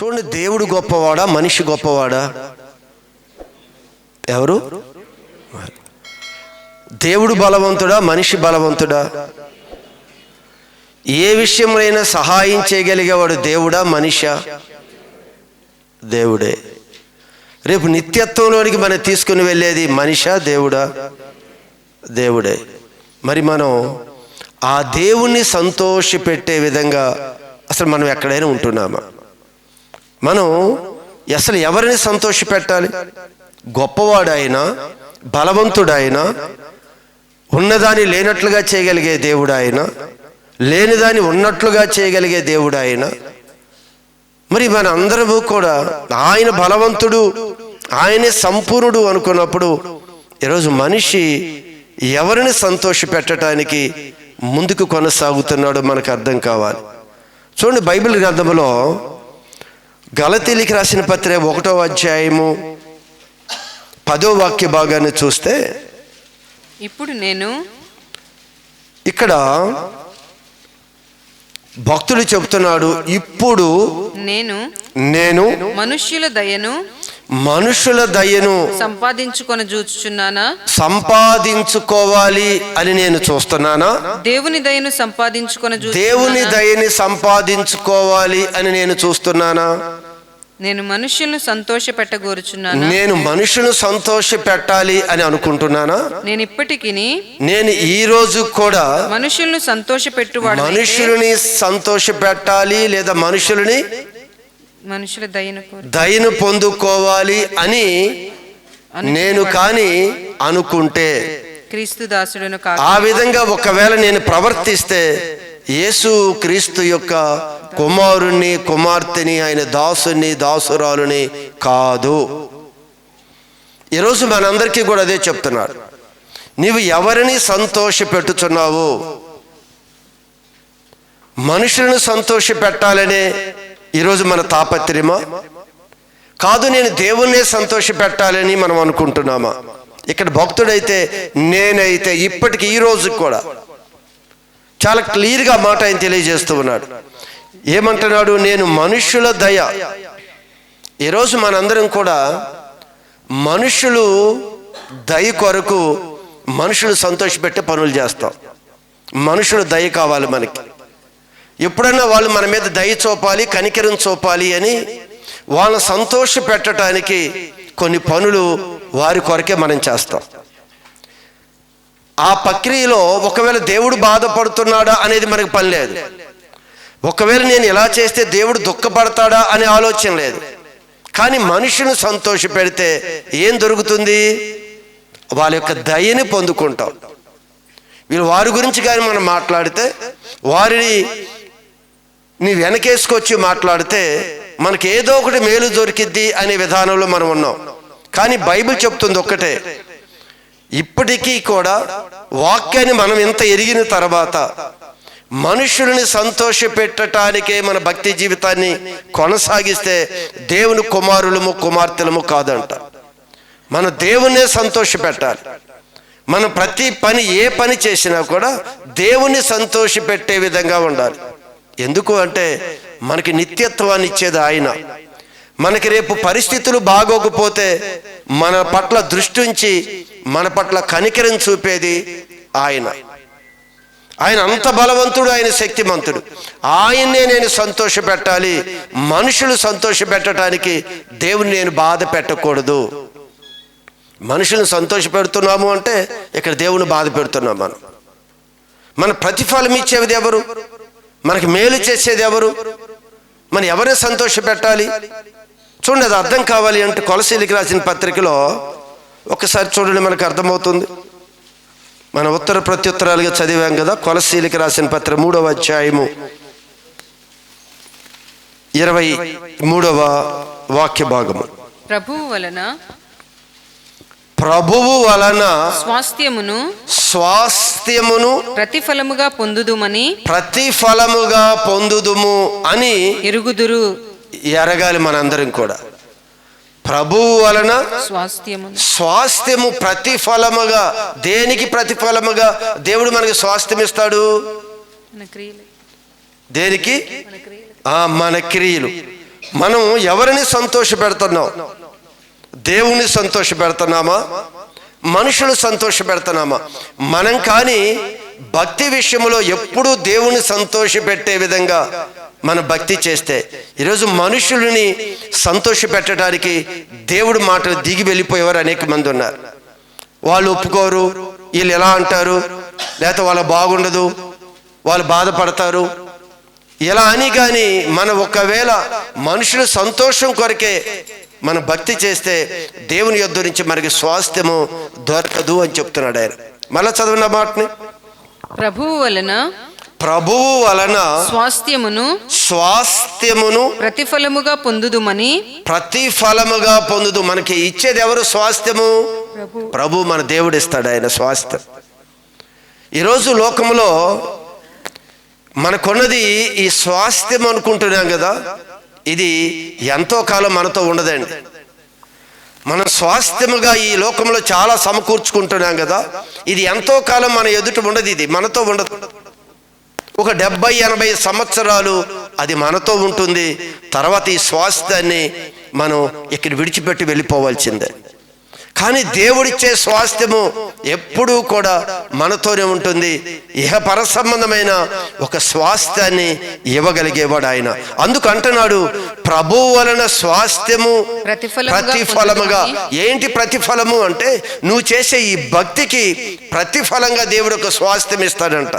చూడండి, దేవుడు గొప్పవాడా, మనిషి గొప్పవాడా? ఎవరు? దేవుడు బలవంతుడా, మనిషి బలవంతుడా? ఏ విషయంలో సహాయం చేయగలిగేవాడు దేవుడా, మనిషా? దేవుడే. రేపు నిత్యత్వంలోనికి మనం తీసుకుని వెళ్ళేది మనిషా, దేవుడా? దేవుడే. మరి మనం ఆ దేవుణ్ణి సంతోషపెట్టే విధంగా అసలు మనం ఎక్కడైనా ఉంటున్నామా? మనం అసలు ఎవరిని సంతోషపెట్టాలి? గొప్పవాడైనా, బలవంతుడైనా, ఉన్నదాన్ని లేనట్లుగా చేయగలిగే దేవుడు ఆయన, లేనిదాన్ని ఉన్నట్లుగా చేయగలిగే దేవుడు ఆయన. మరి మన అందరము కూడా ఆయన బలవంతుడు, ఆయనే సంపూర్ణుడు అనుకున్నప్పుడు ఈరోజు మనిషి ఎవరిని సంతోషపెట్టడానికి ముందుకు కొనసాగుతున్నాడో మనకు అర్థం కావాలి. చూడండి, బైబిల్ గ్రంథంలో గలతీయులకు రాసిన పత్రిక 1వ అధ్యాయము 10వ వాక్య భాగాన్ని చూస్తే, ఇప్పుడు నేను, ఇక్కడ భక్తుడు చెబుతున్నాడు, ఇప్పుడు నేను మనుష్యుల దయను సంపాదించుకోవాలి అని నేను చూస్తున్నానా? దేవుని దయని సంపాదించుకోవాలి అని నేను చూస్తున్నానా? నేను మనుష్యులను సంతోషపెట్టగోరుచున్నానా? నేను మనుషులను సంతోషపెట్టాలి అని అనుకుంటున్నానా? నేను ఈ రోజు కూడా మనుషులను మనుషులని సంతోషపెట్టాలి లేదా మనుషుల దయను పొందుకోవాలి అని నేను కానీ అనుకుంటే, క్రీస్తు దాసుడును ఆ విధంగా ఒకవేళ నేను ప్రవర్తిస్తే యేసు క్రీస్తు యొక్క కుమారుణ్ణి, కుమార్తెని, ఆయన దాసుని, దాసురాలుని కాదు. ఈరోజు మనందరికీ కూడా అదే చెప్తున్నాడు. నీవు ఎవరిని సంతోషపెట్టుచున్నావు? మనుషులను సంతోషపెట్టాలనే ఈరోజు మన తాపత్రయమా? కాదు, నేను దేవుణ్ణే సంతోషపెట్టాలని మనం అనుకుంటున్నామా? ఇక్కడ భక్తుడైతే, నేనైతే ఇప్పటికి ఈ రోజు కూడా చాలా క్లియర్గా మాట ఆయన తెలియజేస్తూ ఉన్నాడు. ఏమంటున్నాడు? నేను మనుష్యుల దయ. ఈరోజు మనందరం కూడా మనుషులు దయ కొరకు మనుషులు సంతోషపెట్టే పనులు చేస్తాం. మనుషులు దయ కావాలి మనకి. ఎప్పుడైనా వాళ్ళు మన మీద దయ చూపాలి, కనికరం చూపాలి అని వాళ్ళని సంతోష పెట్టడానికి కొన్ని పనులు వారి కొరకే మనం చేస్తాం. ఆ ప్రక్రియలో ఒకవేళ దేవుడు బాధపడుతున్నాడా అనేది మనకు పని లేదు. ఒకవేళ నేను ఇలా చేస్తే దేవుడు దుఃఖపడతాడా అనే ఆలోచన లేదు. కానీ మనుషులను సంతోష పెడితే ఏం దొరుకుతుంది? వాళ్ళ యొక్క దయని పొందుకుంటాం. వీళ్ళు వారి గురించి కానీ మనం మాట్లాడితే, వారిని నీ వెనకేసుకొచ్చి మాట్లాడితే మనకి ఏదో ఒకటి మేలు దొరికిద్ది అనే విధానంలో మనం ఉన్నాం. కానీ బైబిల్ చెప్తుంది ఒక్కటే, ఇప్పటికీ కూడా వాక్యాన్ని మనం ఇంత ఎరిగిన తర్వాత మనుషుల్ని సంతోష పెట్టడానికే మన భక్తి జీవితాన్ని కొనసాగిస్తే దేవుని కుమారులము, కుమార్తెలము కాదంట. మన దేవుణ్ణే సంతోష పెట్టాలి. మనం ప్రతి పని, ఏ పని చేసినా కూడా దేవుణ్ణి సంతోష పెట్టే విధంగా ఉండాలి. ఎందుకు అంటే మనకి నిత్యత్వాన్ని ఇచ్చేది ఆయన. మనకి రేపు పరిస్థితులు బాగోకపోతే మన పట్ల దృష్టి ఉంచి మన పట్ల కనికరం చూపేది ఆయన. ఆయన అంత బలవంతుడు, ఆయన శక్తిమంతుడు. ఆయన్నే నేను సంతోష పెట్టాలి. మనుషులు సంతోష పెట్టడానికి దేవుని నేను బాధ పెట్టకూడదు. మనుషులను సంతోష పెడుతున్నాము అంటే ఇక్కడ దేవుని బాధ పెడుతున్నాం. మన ప్రతిఫలం ఇచ్చేది ఎవరు? మనకి మేలు చేసేది ఎవరు? మనం ఎవరిని సంతోష పెట్టాలి? చూడండి, అది అర్థం కావాలి అంటే కొలసీలకు రాసిన పత్రికలో ఒకసారి చూడండి, మనకు అర్థమవుతుంది. మన ఉత్తర ప్రత్యుత్తరాలుగా చదివాం కదా. కొలసీలకు రాసిన పత్రిక 3వ అధ్యాయము 23వ వాక్య భాగము. ప్రభువు వలన స్వాస్థ్యమును ప్రతిఫలముగా పొందుదుము అని ఎరగాలి మనందరం కూడా. ప్రభువు వలన స్వాస్థ్యము ప్రతిఫలముగా. దేనికి ప్రతిఫలముగా దేవుడు మనకి స్వాస్థ్యం ఇస్తాడు? దేనికి? మన క్రియలు. మనం ఎవరిని సంతోష పెడుతున్నాం? దేవుణ్ణి సంతోష పెడుతున్నామా, మనుషులు సంతోష పెడుతున్నామా? మనం కానీ భక్తి విషయంలో ఎప్పుడూ దేవుని సంతోష పెట్టే విధంగా మనం భక్తి చేస్తే, ఈరోజు మనుషులని సంతోష పెట్టడానికి దేవుడి మాటలు దిగి వెళ్ళిపోయేవారు అనేక మంది ఉన్నారు. వాళ్ళు ఒప్పుకోరు, వీళ్ళు ఎలా అంటారు, లేకపోతే వాళ్ళ బాగుండదు, వాళ్ళు బాధపడతారు, ఇలా అని. కానీ మనం ఒకవేళ మనుషుల సంతోషం కొరకే మనం భక్తి చేస్తే దేవుని యొద్ద నుంచి మనకి స్వాస్థ్యము దొరకదు అని చెప్తున్నాడు ఆయన. మళ్ళా చదవండి ఆ మాటని. ప్రభువు వలన స్వాస్థ్యమును ప్రతిఫలముగా పొందుదు. మనకి ఇచ్చేది ఎవరు? స్వాస్థ్యము ప్రభు, మన దేవుడు ఇస్తాడు ఆయన స్వాస్థ్యం. ఈరోజు లోకంలో మనకున్నది ఈ స్వాస్థ్యం అనుకుంటున్నాం కదా, ఇది ఎంతో కాలం మనతో ఉండదండి. మనం స్వాస్థ్యముగా ఈ లోకంలో చాలా సమకూర్చుకుంటున్నాం కదా, ఇది ఎంతో కాలం మన ఎదుట ఉండదు, ఇది మనతో ఉండదు. ఒక 70-80 సంవత్సరాలు అది మనతో ఉంటుంది. తర్వాత ఈ స్వాస్థ్యాన్ని మనం ఇక్కడ విడిచిపెట్టి వెళ్ళిపోవాల్సిందే. కానీ దేవుడిచ్చే స్వాస్థ్యము ఎప్పుడూ కూడా మనతోనే ఉంటుంది. ఇహపర సంబంధమైన ఒక స్వాస్థ్యాన్ని ఇవ్వగలిగేవాడు ఆయన. అందుకు అంటున్నాడు, ప్రభువు వలన స్వాస్థ్యము ప్రతిఫలముగా. ఏంటి ప్రతిఫలము అంటే, నువ్వు చేసే ఈ భక్తికి ప్రతిఫలంగా దేవుడు ఒక స్వాస్థ్యం ఇస్తాడంట.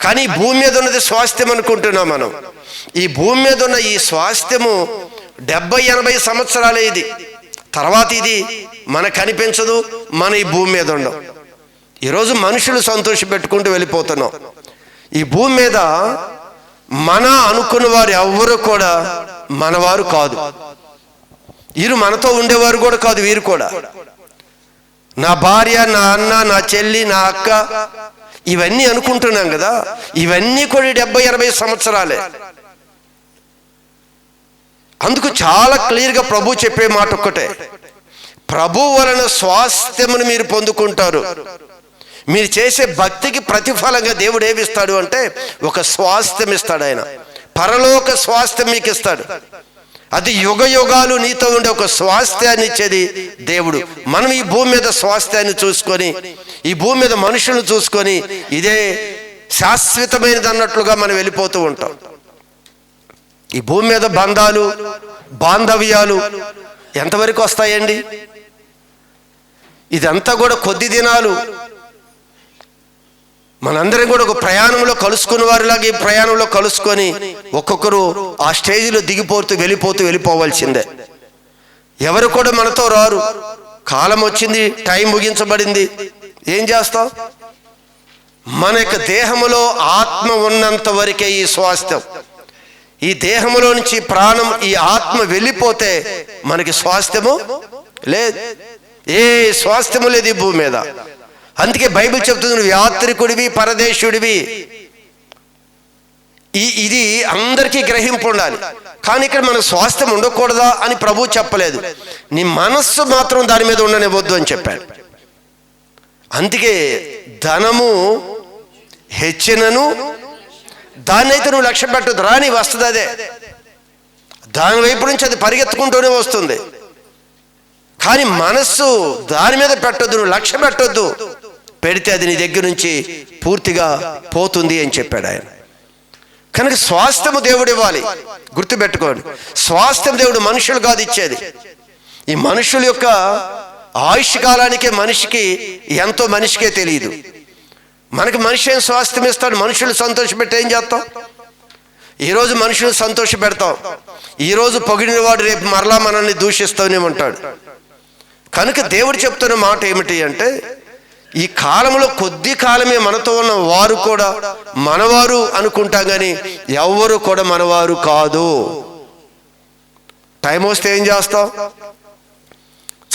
కానీ ఈ భూమి మీద ఉన్నది స్వాస్థ్యం అనుకుంటున్నాం మనం. ఈ భూమి మీద ఉన్న ఈ స్వాస్థ్యము 70-80 సంవత్సరాలే. ఇది తర్వాత ఇది మనకు కనిపించదు, మన ఈ భూమి మీద ఉండం. ఈరోజు మనుషులు సంతోష పెట్టుకుంటూ వెళ్ళిపోతున్నాం. ఈ భూమి మీద మన అనుకున్న వారు ఎవ్వరు కూడా మనవారు కాదు. వీరు మనతో ఉండేవారు కూడా కాదు. వీరు కూడా నా భార్య, నా అన్న, నా చెల్లి, నా అక్క, ఇవన్నీ అనుకుంటున్నాం కదా, ఇవన్నీ కూడా 70-80 సంవత్సరాలే. అందుకు చాలా క్లియర్గా ప్రభు చెప్పే మాట ఒక్కటే, ప్రభు వలన స్వాస్థ్యమును మీరు పొందుకుంటారు. మీరు చేసే భక్తికి ప్రతిఫలంగా దేవుడు ఏమిస్తాడు అంటే ఒక స్వాస్థ్యం ఇస్తాడు ఆయన. పరలోక స్వాస్థ్యం మీకు ఇస్తాడు. అది యుగ యుగాలు నీతో ఉండే ఒక స్వాస్థ్యాన్ని ఇచ్చేది దేవుడు. మనం ఈ భూమి మీద స్వాస్థ్యాన్ని చూసుకొని, ఈ భూమి మీద మనుషులను చూసుకొని ఇదే శాశ్వతమైనది అన్నట్లుగా మనం వెళ్ళిపోతూ ఉంటాం. ఈ భూమి మీద బంధాలు, బాంధవ్యాలు ఎంతవరకు వస్తాయండి? ఇదంతా కూడా కొద్ది దినాలు. మనందరం కూడా ఒక ప్రయాణంలో కలుసుకున్న వారిలాగా ఈ ప్రయాణంలో కలుసుకొని ఒక్కొక్కరు ఆ స్టేజ్లో వెళ్ళిపోవాల్సిందే. ఎవరు కూడా మనతో రారు. కాలం వచ్చింది, టైం ముగించబడింది, ఏం చేస్తాం? మన యొక్క దేహములో ఆత్మ ఉన్నంత వరకే ఈ స్వాస్థ్యం. ఈ దేహములో నుంచి ప్రాణం, ఈ ఆత్మ వెళ్ళిపోతే మనకి స్వాస్థ్యము లేదు. ఏ స్వాస్థ్యము లేదు ఈ భూమి మీద. అందుకే బైబిల్ చెప్తుంది, నువ్వు యాత్రికుడివి, పరదేశుడివి. ఇది అందరికీ గ్రహింపు ఉండాలి. కానీ ఇక్కడ మన స్వాస్థ్యం ఉండకూడదా అని ప్రభు చెప్పలేదు. నీ మనస్సు మాత్రం దాని మీద ఉండనివ్వద్దు అని చెప్పాడు. అందుకే ధనము హెచ్చినను దాన్నైతే నువ్వు లక్ష్య పెట్టద్దు. రాని వస్తుంది, అదే దాని వైపు నుంచి అది పరిగెత్తుకుంటూనే వస్తుంది. కానీ మనస్సు దాని మీద పెట్టొద్దు, నువ్వు లక్ష్య పెట్టొద్దు. పెడితే అది నీ దగ్గర నుంచి పూర్తిగా పోతుంది అని చెప్పాడు ఆయన. కనుక స్వాస్థ్యము దేవుడు ఇవ్వాలి, గుర్తుపెట్టుకోండి. స్వాస్థ్యం దేవుడు, మనుషులు కాదు ఇచ్చేది. ఈ మనుషుల యొక్క ఆయుష్ కాలానికే మనిషికి ఎంతో మనిషికే తెలియదు. మనకి మనిషి ఏం స్వాస్థ్యం ఇస్తాడు? మనుషులు సంతోషపెట్టి ఏం చేస్తాం? ఈరోజు మనుషులు సంతోష పెడతాం, ఈరోజు పొగిడిన వాడు రేపు మరలా మనల్ని దూషిస్తూనే ఉంటాడు. కనుక దేవుడు చెప్తున్న మాట ఏమిటి అంటే, ఈ కాలంలో కొద్ది కాలమే మనతో ఉన్న వారు కూడా మనవారు అనుకుంటాం, కానీ ఎవరు కూడా మనవారు కాదు. టైం వస్తే ఏం చేస్తాం?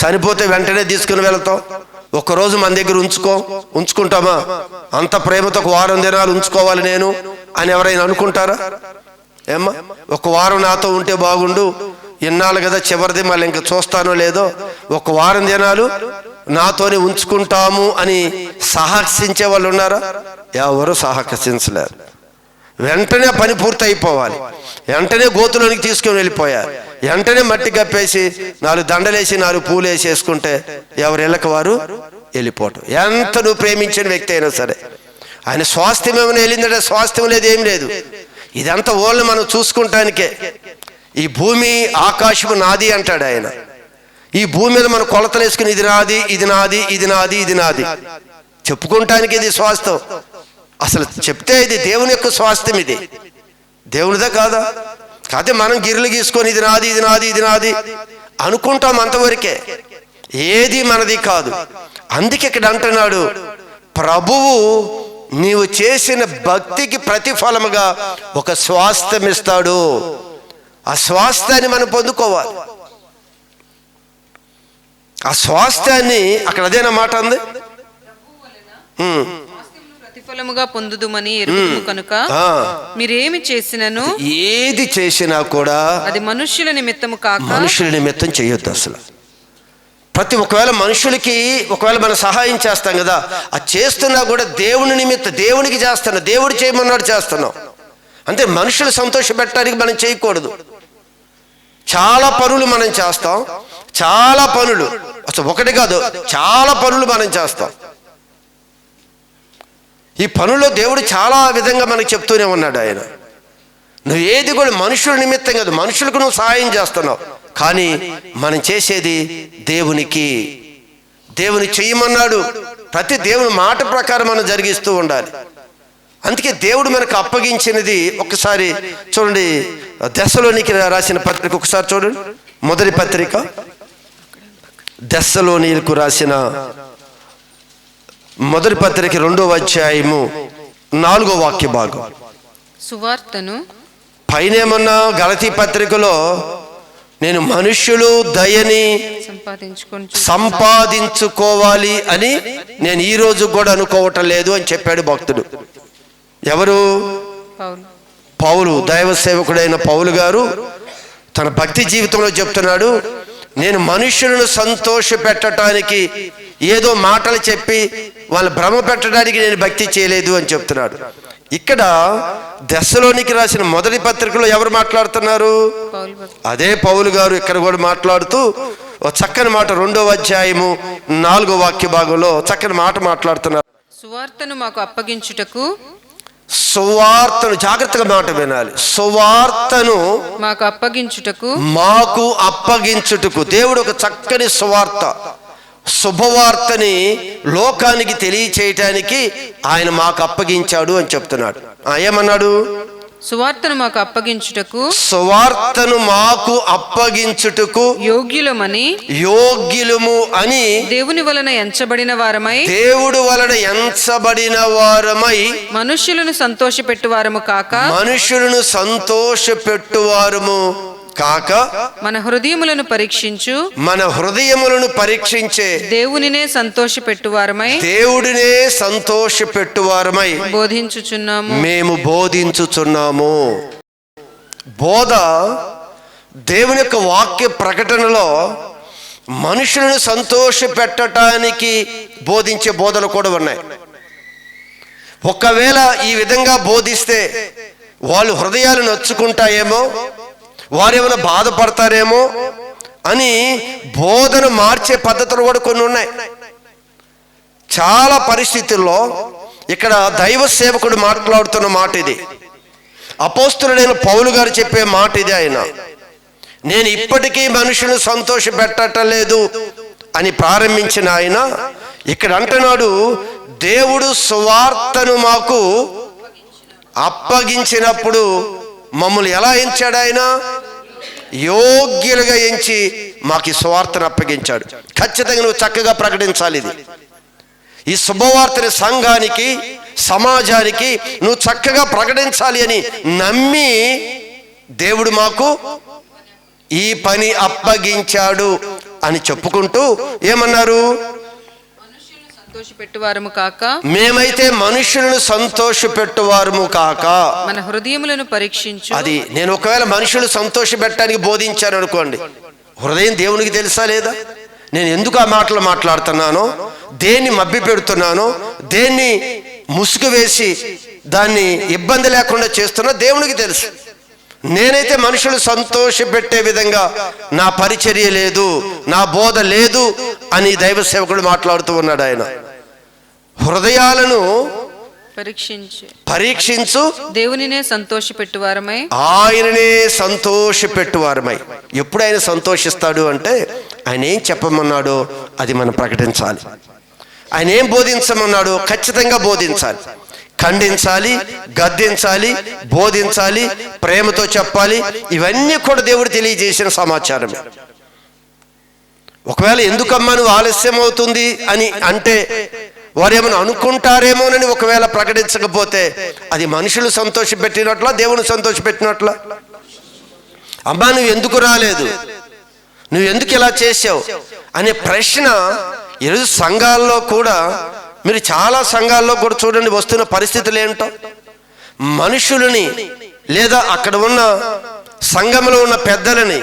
చనిపోతే వెంటనే తీసుకుని వెళ్తాం. ఒక్కరోజు మన దగ్గర ఉంచుకుంటామా? అంత ప్రేమతో 1 వారం దినాలు ఉంచుకోవాలి నేను అని ఎవరైనా అనుకుంటారా? ఏమ్మా, 1 వారం నాతో ఉంటే బాగుండు, ఇన్నాళ్ళు కదా చివరిది, మళ్ళీ ఇంకా చూస్తానో లేదో, 1 వారం దినాలు నాతోనే ఉంచుకుంటాము అని సాహసించే వాళ్ళు ఉన్నారా? ఎవరు సాహసించలేరు. వెంటనే పని పూర్తి అయిపోవాలి. వెంటనే గోతులోనికి తీసుకొని వెళ్ళిపోయారు. వెంటనే మట్టి కప్పేసి 4 దండలేసి 4 పూలు వేసేసుకుంటే ఎవరి ఇళ్ళకి వారు వెళ్ళిపోవటం. ఎంత నువ్వు ప్రేమించిన వ్యక్తి అయినా సరే, ఆయన స్వాస్థ్యం ఏమైనా వెళ్ళిందంటే స్వాస్థ్యం లేదు, ఏం లేదు. ఇదంతా ఓన్లీ మనం చూసుకుంటానికే. ఈ భూమి ఆకాశము నాది అంటాడు ఆయన. ఈ భూమి మీద మనం కొలతలు వేసుకుని ఇది నాది, ఇది నాది, ఇది నాది, ఇది నాది చెప్పుకుంటానికి ఇది స్వాస్థ్యం. అసలు చెప్తే ఇది దేవుని యొక్క స్వాస్థ్యం, ఇది దేవునిదా కాదా? కాకపోతే మనం గిర్రెలు గీసుకొని ఇది నాది, ఇది నాది, ఇది నాది అనుకుంటాం, అంతవరకే. ఏది మనది కాదు. అందుకే ఇక్కడ అంటున్నాడు, ప్రభువు నీవు చేసిన భక్తికి ప్రతిఫలముగా ఒక స్వాస్థ్యం ఇస్తాడు. ఆ స్వాస్థ్యాన్ని మనం పొందుకోవాలి. ఆ స్వాస్థ్యాన్ని అక్కడ అదేనా మాట ఉంది, ప్రతిఫలముగా పొందుదుమని ఎరుగుదుము కనుక మీరేమి చేసినను, ఏది చేసినా కూడా అది మనుష్యుల నిమిత్తము కాక మనుషుల నిమిత్తం చేయొద్దు. అసలు ఒకవేళ మనుషులకి ఒకవేళ మనం సహాయం చేస్తాం కదా, అది చేస్తున్నా కూడా దేవుని నిమిత్తం, దేవునికి చేస్తున్నాం, దేవుడు చేయమన్నాడు చేస్తున్నాం. అంటే మనుషులు సంతోష పెట్టడానికి మనం చేయకూడదు. చాలా పనులు మనం చేస్తాం, చాలా పనులు, అసలు ఒకటి కాదు చాలా పనులు మనం చేస్తాం. ఈ పనుల్లో దేవుడు చాలా విధంగా మనకు చెప్తూనే ఉన్నాడు. ఆయన నువ్వు ఏది కూడా మనుషుల నిమిత్తం కాదు, మనుషులకు నువ్వు సహాయం చేస్తున్నావు, కానీ మనం చేసేది దేవునికి. దేవుని చెయ్యమన్నాడు. ప్రతి దేవుని మాట ప్రకారం మనం జరిగిస్తూ ఉండాలి. అందుకే దేవుడు మనకు అప్పగించినది ఒకసారి చూడండి, దెస్సలోనికి రాసిన పత్రిక ఒకసారి చూడండి. మొదటి పత్రిక దెస్సలోనికు రాసిన మొదటి పత్రిక 2వ అధ్యాయము 4వ వాక్య భాగం. సువార్తను పైనేమన్నా గలతీ పత్రికలో నేను మనుష్యులు దయని సంపాదించుకోవాలి అని నేను ఈ రోజు కూడా అనుకోవటం లేదు అని చెప్పాడు భక్తుడు. ఎవరు? పౌలు. దైవ సేవకుడైన పౌలు గారు తన భక్తి జీవితంలో చెప్తున్నాడు, నేను మనుష్యులను సంతోష పెట్టడానికి ఏదో మాటలు చెప్పి వాళ్ళు భ్రమ పెట్టడానికి నేను భక్తి చేయలేదు అని చెప్తున్నాడు. ఇక్కడ దెస్సలోనికి రాసిన మొదటి పత్రికలో ఎవరు మాట్లాడుతున్నారు? అదే పౌలు గారు ఇక్కడ కూడా మాట్లాడుతూ ఒక చక్కని మాట 2వ అధ్యాయము 4వ వాక్య భాగంలో చక్కని మాట మాట్లాడుతున్నారు. సువార్తను మాకు అప్పగించుటకు, సువార్తను జాగ్రత్తగా మాట వినాలి. సువార్తను మాకు అప్పగించుటకు దేవుడు ఒక చక్కని సువార్త, శుభవార్తని లోకానికి తెలియచేయటానికి ఆయన మాకు అప్పగించాడు అని చెప్తున్నాడు. ఏమన్నాడు? సువార్తను మాకు అప్పగించుటకు యోగ్యులము అని దేవుని వలన ఎంచబడిన వారమై మనుష్యులను సంతోషపెట్టువారము కాక మన హృదయములను పరీక్షించే దేవుడినే సంతోషపెట్టువారమై మేము బోధించుచున్నాము. బోధ దేవుని యొక్క వాక్య ప్రకటనలో మనుషులను సంతోష పెట్టడానికి బోధించే బోధలు కూడా ఉన్నాయి. ఒకవేళ ఈ విధంగా బోధిస్తే వాళ్ళు హృదయాలు నొచ్చుకుంటాయేమో, వారేమైనా బాధపడతారేమో అని బోధన మార్చే పద్ధతులు కూడా కొన్ని ఉన్నాయి. చాలా పరిస్థితుల్లో ఇక్కడ దైవ సేవకుడు మాట్లాడుతున్న మాట ఇది, అపోస్తలుడైన పౌలు గారు చెప్పే మాట ఇది. ఆయన నేను ఇప్పటికీ మనుషులను సంతోష పెట్టలేదు అని ప్రారంభించిన ఆయన ఇక్కడ అంటున్నాడు, దేవుడు సువార్తను మాకు అప్పగించినప్పుడు మమ్మల్ని ఎలా ఎంచాడు? ఆయన యోగ్యులుగా ఎంచి మాకు ఈ సువార్తను అప్పగించాడు. ఖచ్చితంగా నువ్వు చక్కగా ప్రకటించాలి. ఇది ఈ శుభవార్తని సంఘానికి, సమాజానికి నువ్వు చక్కగా ప్రకటించాలి అని నమ్మి దేవుడు మాకు ఈ పని అప్పగించాడు అని చెప్పుకుంటూ ఏమన్నారు? మేమైతే మనుషులను సంతోషపెట్టువారము కాక మన హృదయములను పరీక్షించు. అది నేను ఒకవేళ మనుషులు సంతోష పెట్టడానికి బోధించాను అనుకోండి, హృదయం దేవునికి తెలుసా లేదా? నేను ఎందుకు ఆ మాటలు మాట్లాడుతున్నానో, దేన్ని మభ్య పెడుతున్నానో, దేన్ని ముసుగు వేసి దాన్ని ఇబ్బంది లేకుండా చేస్తున్నా దేవునికి తెలుసు. నేనైతే మనుషులు సంతోషపెట్టే విధంగా నా పరిచర్య లేదు, నా బోధ లేదు అని దైవ సేవకుడు మాట్లాడుతూ ఉన్నాడు. ఆయన హృదయాలను పరీక్షించు దేవునినే సంతోషపెట్టువారమై, ఆయననే సంతోషపెట్టువారమై. ఎప్పుడు ఆయన సంతోషిస్తాడు అంటే ఆయన ఏం చెప్పమన్నాడో అది మనం ప్రకటించాలి. ఆయన ఏం బోధించమన్నాడో ఖచ్చితంగా బోధించాలి, ఖండించాలి, గద్దించాలి, బోధించాలి, ప్రేమతో చెప్పాలి. ఇవన్నీ కూడా దేవుడు తెలియజేసిన సమాచారమే. ఒకవేళ ఎందుకమ్మా నువ్వు ఆలస్యం అవుతుంది అని అంటే వారేమైనా అనుకుంటారేమోనని ఒకవేళ ప్రకటించకపోతే అది మనుషులు సంతోషపెట్టినట్లా, దేవుని సంతోషపెట్టినట్లా? అమ్మా నువ్వు ఎందుకు రాలేదు, నువ్వు ఎందుకు ఇలా చేసావు అనే ప్రశ్న ఈరోజు సంఘాల్లో కూడా, మీరు చాలా సంఘాల్లో కూడా చూడండి వస్తున్న పరిస్థితులు ఏంటో. మనుషులని లేదా అక్కడ ఉన్న సంఘంలో ఉన్న పెద్దలని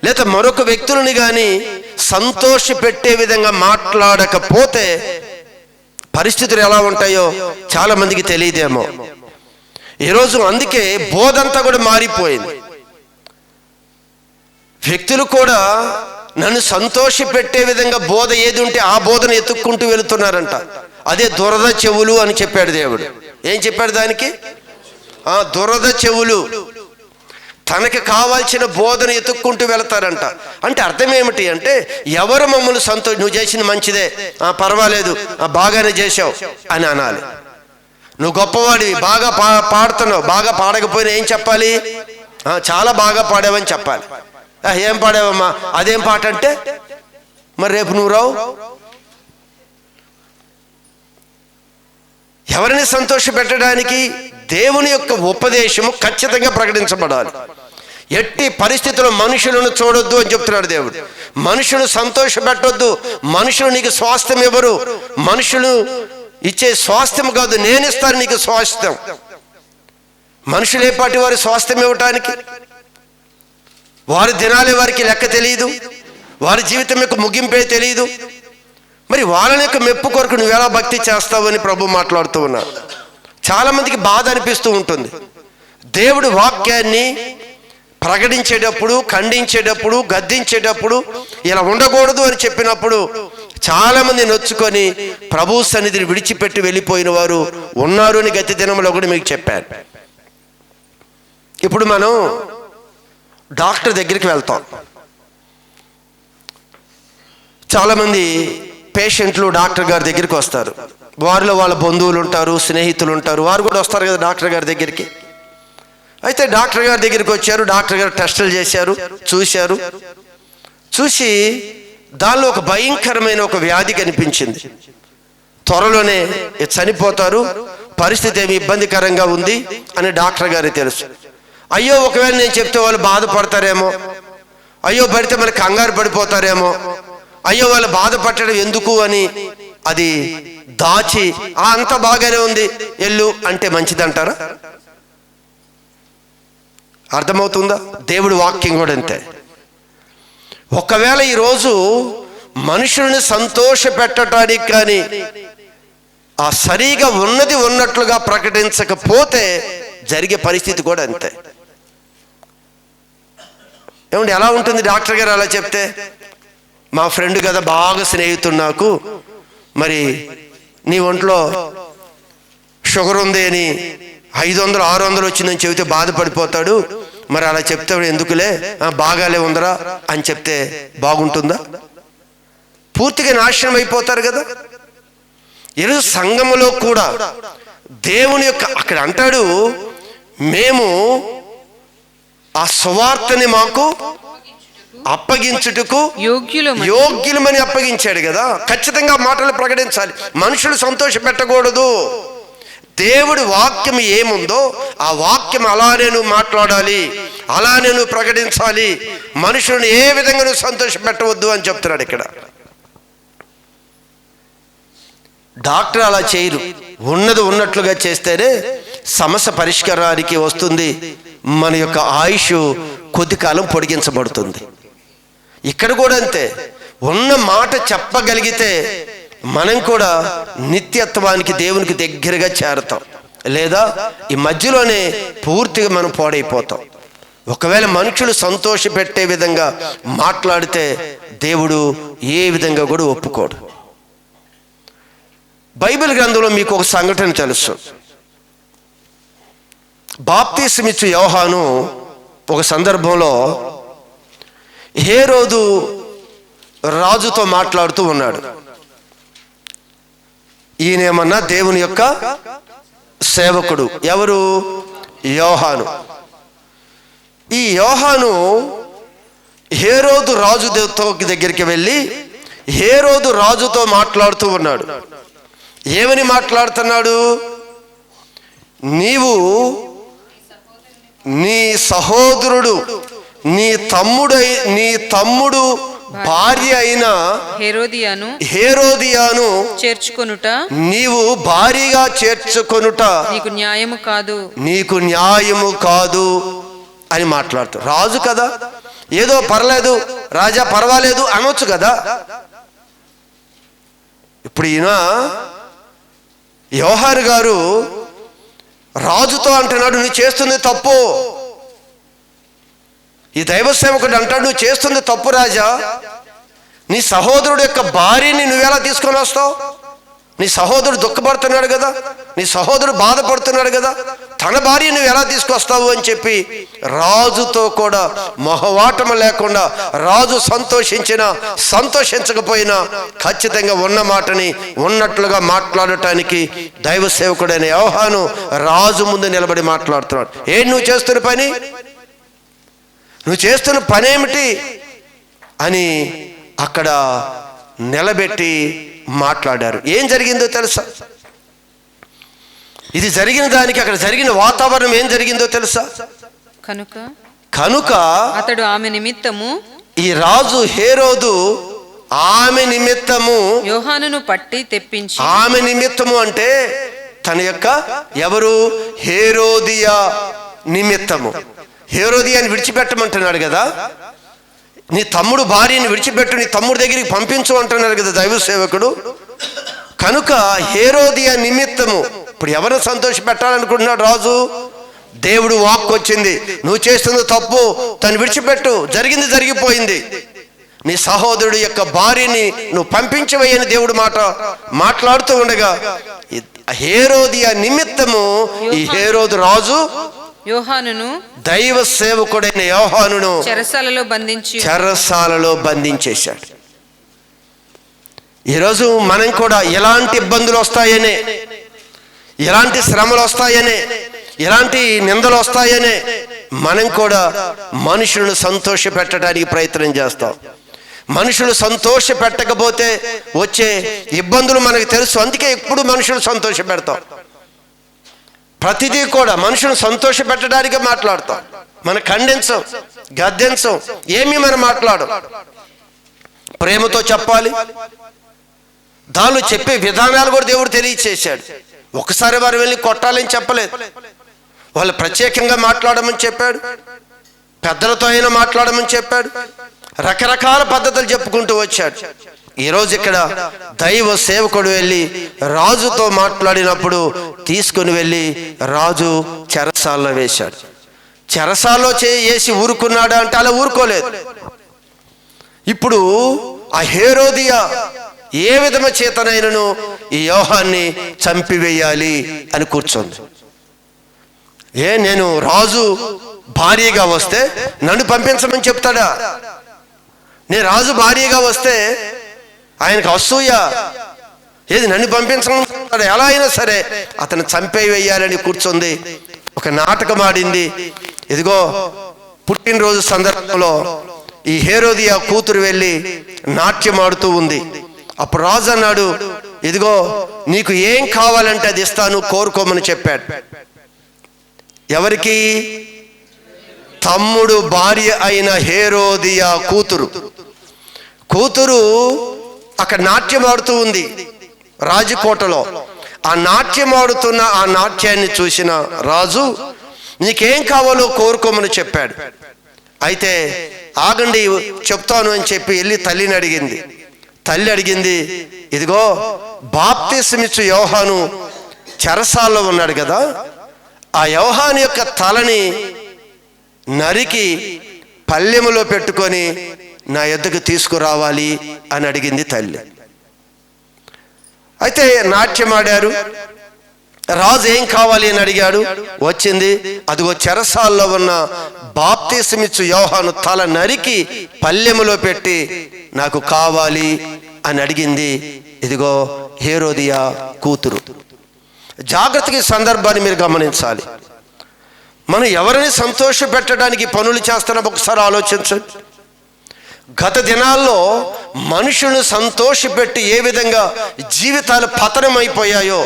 లేదా మరొక వ్యక్తులని కానీ సంతోషపెట్టే విధంగా మాట్లాడకపోతే పరిస్థితులు ఎలా ఉంటాయో చాలా మందికి తెలియదేమో. ఈరోజు అందుకే బోధంతా కూడా మారిపోయింది. వ్యక్తులు కూడా నన్ను సంతోషపెట్టే విధంగా బోధ ఏది ఉంటే ఆ బోధన ఎత్తుక్కుంటూ వెళుతున్నారంట. అదే దురద చెవులు అని చెప్పాడు దేవుడు. ఏం చెప్పాడు దానికి? దురద చెవులు. తనకి కావాల్సిన బోధన ఎత్తుక్కుంటూ వెళతారంట. అంటే అర్థం ఏమిటి అంటే, ఎవరు మమ్మల్ని నువ్వు చేసిన మంచిదే, పర్వాలేదు, బాగానే చేసావు అని అనాలి. నువ్వు గొప్పవాడివి, బాగా పాడుతున్నావు, బాగా పాడకపోయినా ఏం చెప్పాలి? చాలా బాగా పాడావని చెప్పాలి. ఏం పాడావమ్మా, అదేం పాట అంటే మరి రేపు నువ్వు రావు. ఎవరిని సంతోష పెట్టడానికి దేవుని యొక్క ఉపదేశము ఖచ్చితంగా ప్రకటించబడాలి. ఎట్టి పరిస్థితుల్లో మనుషులను చూడొద్దు అని చెప్తున్నాడు దేవుడు. మనుషులు సంతోష పెట్టొద్దు. మనుషులు నీకు స్వాస్థ్యం ఇవ్వరు. మనుషులు ఇచ్చే స్వాస్థ్యం కాదు, నేను ఇస్తాను నీకు స్వాస్థ్యం. మనుషులు ఏ పాటి వారి స్వాస్థ్యం ఇవ్వటానికి? వారి దినాలే వారికి లెక్క తెలియదు, వారి జీవితం యొక్క ముగింపే తెలియదు. మరి వాళ్ళని యొక్క మెప్పు కొరకు నువ్వు ఎలా భక్తి చేస్తావు అని ప్రభు మాట్లాడుతూ ఉన్నాడు. చాలా మందికి బాధ అనిపిస్తూ ఉంటుంది. దేవుడి వాక్యాన్ని ప్రకటించేటప్పుడు, ఖండించేటప్పుడు, గద్దించేటప్పుడు ఇలా ఉండకూడదు అని చెప్పినప్పుడు చాలా మంది నొచ్చుకొని ప్రభు సన్నిధిని విడిచిపెట్టి వెళ్ళిపోయిన వారు ఉన్నారు అని గతి దినంలో కూడా మీకు చెప్పాను. ఇప్పుడు మనం డాక్టర్ దగ్గరికి వెళ్తాం. చాలామంది పేషెంట్లు డాక్టర్ గారి దగ్గరికి వస్తారు. వారిలో వాళ్ళ బంధువులు ఉంటారు, స్నేహితులు ఉంటారు, వారు కూడా వస్తారు కదా డాక్టర్ గారి దగ్గరికి. అయితే డాక్టర్ గారి దగ్గరికి వచ్చారు. డాక్టర్ గారు టెస్టులు చేశారు, చూసి దానిలో ఒక భయంకరమైన ఒక వ్యాధి కనిపించింది. త్వరలోనే చనిపోతారు, పరిస్థితి ఏమి ఇబ్బందికరంగా ఉంది అని డాక్టర్ గారికి తెలుసు. అయ్యో ఒకవేళ నేను చెప్తే వాళ్ళు బాధపడతారేమో, అయ్యో పడితే మనకి కంగారు పడిపోతారేమో, అయ్యో వాళ్ళు బాధపడడం ఎందుకు అని అది దాచి అంత బాగానే ఉంది ఎల్లు అంటే మంచిదంటారా? అర్థమవుతుందా? దేవుడి వాక్యం కూడా అంతే. ఒకవేళ ఈరోజు మనుషుల్ని సంతోష పెట్టడానికి కానీ ఆ సరిగా ఉన్నది ఉన్నట్లుగా ప్రకటించకపోతే జరిగే పరిస్థితి కూడా అంతే. ఏమంటే ఎలా ఉంటుంది? డాక్టర్ గారు అలా చెప్తే, మా ఫ్రెండ్ కదా, బాగా స్నేహితుడు నాకు, మరి నీ ఒంట్లో షుగర్ ఉంది అని 500 600 వచ్చిందని చెబితే బాధపడిపోతాడు, మరి అలా చెప్తే ఎందుకులే, బాగాలే ఉందరా అని చెప్తే బాగుంటుందా? పూర్తిగా నాశనం అయిపోతారు కదా. ఈరోజు సంఘములో కూడా దేవుని యొక్క అక్కడ అంటాడు, మేము ఆ సువార్తని మాకు అప్పగించుటకు యోగ్యులమని అప్పగించాడు కదా. ఖచ్చితంగా మాటలు ప్రకటించాలి. మనుషులు సంతోష పెట్టకూడదు. దేవుడి వాక్యం ఏముందో ఆ వాక్యం అలానే నువ్వు మాట్లాడాలి, అలానే నువ్వు ప్రకటించాలి. మనుషులను ఏ విధంగా నువ్వు సంతోష పెట్టవద్దు అని చెప్తున్నాడు ఇక్కడ. డాక్టర్ అలా చేయరు. ఉన్నది ఉన్నట్లుగా చేస్తేనే సమస్య పరిష్కారానికి వస్తుంది. మన యొక్క ఆయుష్ కొద్ది కాలం పొడిగించబడుతుంది. ఇక్కడ కూడా అంతే. ఉన్న మాట చెప్పగలిగితే మనం కూడా నిత్యత్వానికి దేవునికి దగ్గరగా చేరతాం. లేదా ఈ మధ్యలోనే పూర్తిగా మనం పాడైపోతాం. ఒకవేళ మనుషులు సంతోషపెట్టే విధంగా మాట్లాడితే దేవుడు ఏ విధంగా కూడా ఒప్పుకోడు. బైబిల్ గ్రంథంలో మీకు ఒక సంఘటన తెలుసు. బాప్తిస్మిచ్చు యోహాను ఒక సందర్భంలో హేరోదు రాజుతో మాట్లాడుతూ ఉన్నాడు. ఈయనేమన్నా దేవుని యొక్క సేవకుడు. ఎవరు? యోహాను. ఈ యోహాను హేరోదు రాజు దగ్గరికి వెళ్ళి హేరోదు రాజుతో మాట్లాడుతూ ఉన్నాడు. ఏమని మాట్లాడుతున్నాడు? నీవు నీ సహోదరుడు నీ తమ్ముడు భార్య అయిన హేరోదియాను చేర్చుకొనుట నీవు భారీగా చేర్చుకొనుట నీకు న్యాయము కాదు అని మాట్లాడుతాడు. రాజు కదా, ఏదో పర్లేదు రాజా పర్వాలేదు అనొచ్చు కదా. ఇప్పుడు ఈయన యోహాను గారు రాజుతో అంటున్నాడు, నువ్వు చేస్తుంది తప్పు. ఈ దైవ సేవకుడు అంటాడు, నువ్వు చేస్తుంది తప్పు రాజా. నీ సహోదరుడు యొక్క భార్యని నువ్వెలా తీసుకొని వస్తావు? నీ సహోదరుడు దుఃఖపడుతున్నాడు కదా, నీ సహోదరుడు బాధపడుతున్నాడు కదా, తన భార్య నువ్వు ఎలా తీసుకొస్తావు అని చెప్పి రాజుతో కూడా మొహవాటము లేకుండా, రాజు సంతోషించినా సంతోషించకపోయినా ఖచ్చితంగా ఉన్న మాటని ఉన్నట్లుగా మాట్లాడటానికి దైవ సేవకుడైన యోహాను రాజు ముందు నిలబడి మాట్లాడుతున్నాడు. ఏంటి నువ్వు చేస్తున్న పని? నువ్వు చేస్తున్న పనేమిటి అని అక్కడ నిలబెట్టి మాట్లాడారు. ఏం జరిగిందో తెలుసా? ఇది జరిగిన దానికి అక్కడ జరిగిన వాతావరణం ఏం జరిగిందో తెలుసా? కనుక అతడు ఆమె నిమిత్తము, ఈ రాజు హేరోదు ఆమె నిమిత్తము యోహానును పట్టి తెప్పించి, ఆమె నిమిత్తము అంటే తన యొక్క ఎవరు? హేరోదియా నిమిత్తము. హేరోదియాని విడిచిపెట్టమంటున్నాడు కదా, నీ తమ్ముడు భార్యని విడిచిపెట్టు, నీ తమ్ముడు దగ్గరికి పంపించు అంటున్నాడు కదా దైవ సేవకుడు. కనుక హేరోదియా నిమిత్తము ఇప్పుడు ఎవరిని సంతోష పెట్టాలనుకుంటున్నాడు రాజు? దేవుడు వాక్కు వచ్చింది, నువ్వు చేస్తుంది తప్పు, తను విడిచిపెట్టు, జరిగింది జరిగిపోయింది, నీ సహోదరుడు యొక్క భార్యని నువ్వు పంపించవయ్యని దేవుడు మాట్లాడుతూ ఉండగా హేరోదియా నిమిత్తము ఈ హేరోదు రాజు యోహానును, దైవ సేవకుడైన యోహానును చెరసాలలో బంధించేశాడు. ఈరోజు మనం కూడా ఎలాంటి ఇబ్బందులు వస్తాయనే, ఎలాంటి శ్రమలు వస్తాయనే, ఎలాంటి నిందలు వస్తాయనే మనం కూడా మనుషులను సంతోష పెట్టడానికి ప్రయత్నం చేస్తాం. మనుషులు సంతోష పెట్టకపోతే వచ్చే ఇబ్బందులు మనకు తెలుసు, అందుకే ఎప్పుడు మనుషులు సంతోష పెడతాం. ప్రతిదీ కూడా మనుషులను సంతోష పెట్టడానికే మాట్లాడతాం. మనం ఖండించం, గద్దించం, ఏమీ మనం మాట్లాడం. ప్రేమతో చెప్పాలి. దానిలో చెప్పే విధానాలు కూడా దేవుడు తెలియచేశాడు. ఒకసారి వారు వెళ్ళి కొట్టాలని చెప్పలేదు, వాళ్ళు ప్రత్యేకంగా మాట్లాడమని చెప్పాడు, పెద్దలతో అయినా మాట్లాడమని చెప్పాడు, రకరకాల పద్ధతులు చెప్పుకుంటూ వచ్చాడు. ఈరోజు ఇక్కడ దైవ సేవకుడు వెళ్ళి రాజుతో మాట్లాడినప్పుడు తీసుకుని వెళ్ళి రాజు చెరసాల్లో వేశాడు. చెరసాల్లో వేసి ఊరుకున్నాడా అంటే అలా ఊరుకోలేదు. ఇప్పుడు ఆ హేరోదియా ఏ విధమ చేతనైనను ఈ యోహాన్ని చంపివేయాలి అని కూర్చోంది. నేను రాజు భార్యగా వస్తే నన్ను పంపించమని చెప్తాడా? నేను రాజు భార్యగా వస్తే ఆయనకు అసూయ, ఏది నన్ను పంపించమని ఎలా అయినా సరే అతను చంపేవేయాలని కూర్చుంది. ఒక నాటకం ఆడింది. ఇదిగో పుట్టినరోజు సందర్భంలో ఈ హేరోదియా కూతురు వెళ్ళి నాట్యం ఆడుతూ ఉంది. అప్పుడు రాజు అన్నాడు, ఇదిగో నీకు ఏం కావాలంటే అది ఇస్తాను, కోరుకోమని చెప్పాడు. ఎవరికి? తమ్ముడు భార్య అయిన హేరోదియా కూతురు అక్కడ నాట్యం ఆడుతూ ఉంది రాజకోటలో. ఆ నాట్యం ఆడుతున్న ఆ నాట్యాన్ని చూసిన రాజు నీకేం కావాలో కోరుకోమని చెప్పాడు. అయితే ఆగండి చెప్తాను అని చెప్పి వెళ్ళి తల్లిని అడిగింది. తల్లి అడిగింది, ఇదిగో బాప్తిస్మిచ్చు యోహాను చెరసాల్లో ఉన్నాడు కదా, ఆ యోహాను యొక్క తలని నరికి పల్లెములో పెట్టుకొని నా యొద్దకు తీసుకురావాలి అని అడిగింది తల్లి. అయితే నాట్యం ఆడారు. రాజు ఏం కావాలి అని అడిగాడు, వచ్చింది. అదిగో చెరసాల్లో ఉన్న బాప్తిసమిచ్చు యోహాను తల నరికి పల్లెములో పెట్టి నాకు కావాలి అని అడిగింది. ఇదిగో హేరోదియా కూతురు. జాగ్రత్తగా ఈ సందర్భాన్ని మీరు గమనించాలి. మనం ఎవరిని సంతోష పెట్టడానికి పనులు చేస్తున్నాం ఒకసారి ఆలోచించండి. గత దినాల్లో మనుషులను సంతోషపెట్టి ఏ విధంగా జీవితాలు పతనమైపోయాయో,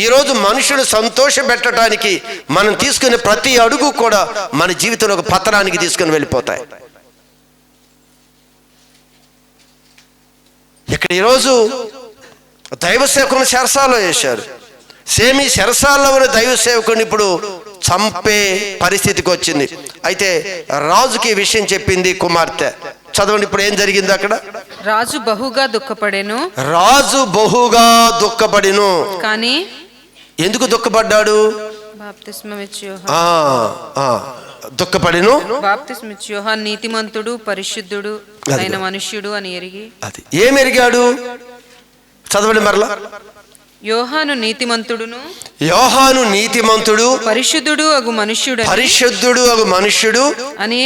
ఈరోజు మనుషులు సంతోష పెట్టడానికి మనం తీసుకునే ప్రతి అడుగు కూడా మన జీవితంలో ఒక పతనానికి తీసుకుని వెళ్ళిపోతాయి. ఇక్కడ ఈరోజు దైవ సేవకుని చెరసాల్లో వేశారు. సేమ్ ఈ చెరసాల్లో ఉన్న దైవ సేవకుని ఇప్పుడు చంపే పరిస్థితికి వచ్చింది. అయితే రాజుకి ఈ విషయం చెప్పింది కుమార్తె. చదవండి ఇప్పుడు ఏం జరిగింది అక్కడ. రాజు బహుగా దుఃఖపడెను. రాజు బహుగా దుఃఖపడిను. కానీ ఎందుకు దుఃఖపడ్డాడు? బాప్తిస్మమిచ్చు యోహాను దుఃఖపడిను. బాప్తిస్మమిచ్చు యోహాను నీతిమంతుడు పరిశుద్ధుడు అయిన మనుష్యుడు అని ఎరిగి. అది ఏం ఎరిగాడు? చదవండి మరలా. యోహాను నీతిమంతుడును, యోహాను నీతిమంతుడు పరిశుద్ధుడు అగు మనుష్యుడు, పరిశుద్ధుడు అగు మనుష్యుడు అని